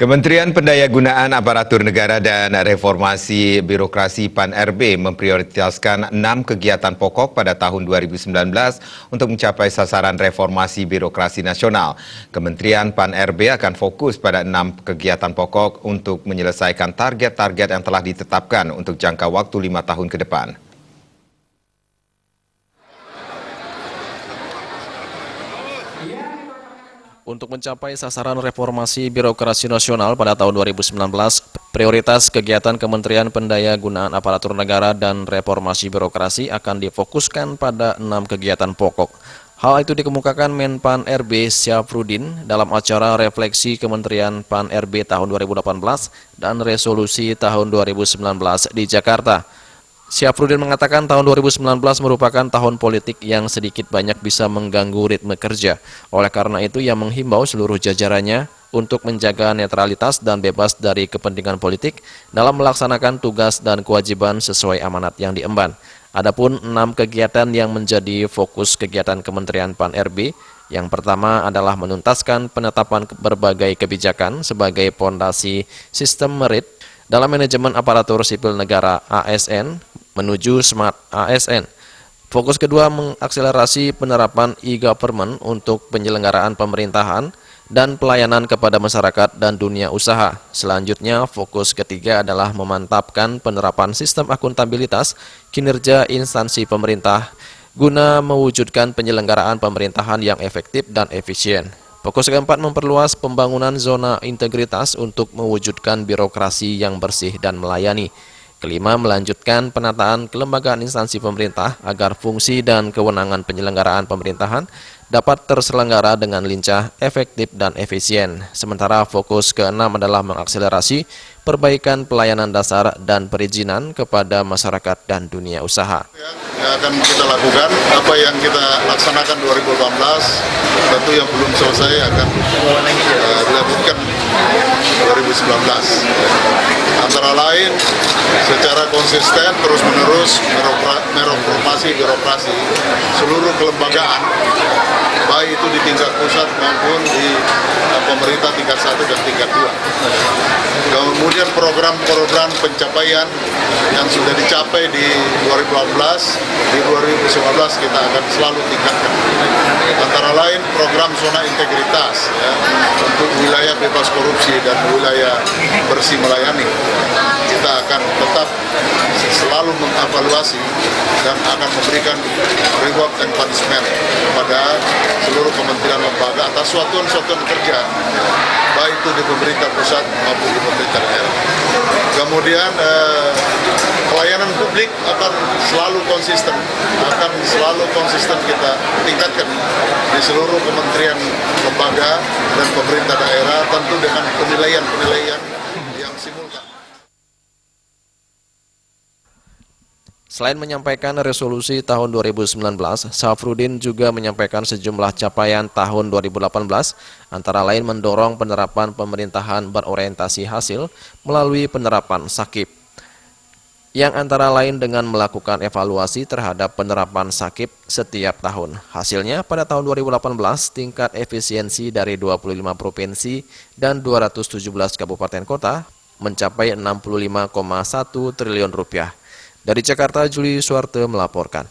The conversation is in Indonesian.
Kementerian Pendayagunaan Aparatur Negara dan Reformasi Birokrasi PAN-RB memprioritaskan 6 kegiatan pokok pada tahun 2019 untuk mencapai sasaran reformasi birokrasi nasional. Kementerian PAN-RB akan fokus pada 6 kegiatan pokok untuk menyelesaikan target-target yang telah ditetapkan untuk jangka waktu 5 tahun ke depan. Untuk mencapai sasaran reformasi birokrasi nasional pada tahun 2019, prioritas kegiatan Kementerian Pendayagunaan Aparatur Negara dan Reformasi Birokrasi akan difokuskan pada 6 kegiatan pokok. Hal itu dikemukakan Menpan RB Syafruddin dalam acara refleksi Kementerian PAN RB tahun 2018 dan resolusi tahun 2019 di Jakarta. Syafruddin mengatakan tahun 2019 merupakan tahun politik yang sedikit banyak bisa mengganggu ritme kerja. Oleh karena itu, ia menghimbau seluruh jajarannya untuk menjaga netralitas dan bebas dari kepentingan politik dalam melaksanakan tugas dan kewajiban sesuai amanat yang diemban. Adapun 6 kegiatan yang menjadi fokus kegiatan Kementerian PAN RB, yang pertama adalah menuntaskan penetapan berbagai kebijakan sebagai pondasi sistem merit dalam manajemen aparatur sipil negara ASN menuju Smart ASN. Fokus kedua mengakselerasi penerapan e-government untuk penyelenggaraan pemerintahan dan pelayanan kepada masyarakat dan dunia usaha. Selanjutnya, fokus ketiga adalah memantapkan penerapan sistem akuntabilitas kinerja instansi pemerintah guna mewujudkan penyelenggaraan pemerintahan yang efektif dan efisien. Fokus keempat memperluas pembangunan zona integritas untuk mewujudkan birokrasi yang bersih dan melayani. Kelima, melanjutkan penataan kelembagaan instansi pemerintah agar fungsi dan kewenangan penyelenggaraan pemerintahan dapat terselenggara dengan lincah, efektif, dan efisien. Sementara fokus keenam adalah mengakselerasi perbaikan pelayanan dasar dan perizinan kepada masyarakat dan dunia usaha. Yang akan kita lakukan, apa yang kita laksanakan 2018, tentu yang belum selesai akan dilanjutkan 2019. Antara lain, secara konsisten terus-menerus mereformasi birokrasi seluruh kelembagaan, baik itu di tingkat pusat maupun di pemerintah tingkat 1 dan tingkat 2. Kemudian program-program pencapaian yang sudah dicapai di 2018, di 2019 kita akan selalu tingkatkan. Antara lain program zona integritas ya, untuk wilayah bebas korupsi dan wilayah bersih melayani. Kita akan tetap selalu mengevaluasi dan akan memberikan reward and punishment kepada seluruh kementerian lembaga atas suatuan-suatuan kerja, baik itu di pemerintah pusat maupun di pemerintah daerah. Kemudian pelayanan publik akan selalu konsisten kita tingkatkan di seluruh kementerian lembaga dan pemerintah daerah, tentu dengan penilaian yang simultan. Selain menyampaikan resolusi tahun 2019, Syafruddin juga menyampaikan sejumlah capaian tahun 2018, antara lain mendorong penerapan pemerintahan berorientasi hasil melalui penerapan SAKIP, yang antara lain dengan melakukan evaluasi terhadap penerapan SAKIP setiap tahun. Hasilnya, pada tahun 2018, tingkat efisiensi dari 25 provinsi dan 217 kabupaten kota mencapai 65,1 triliun rupiah. Dari Jakarta, Juli Suwarte melaporkan.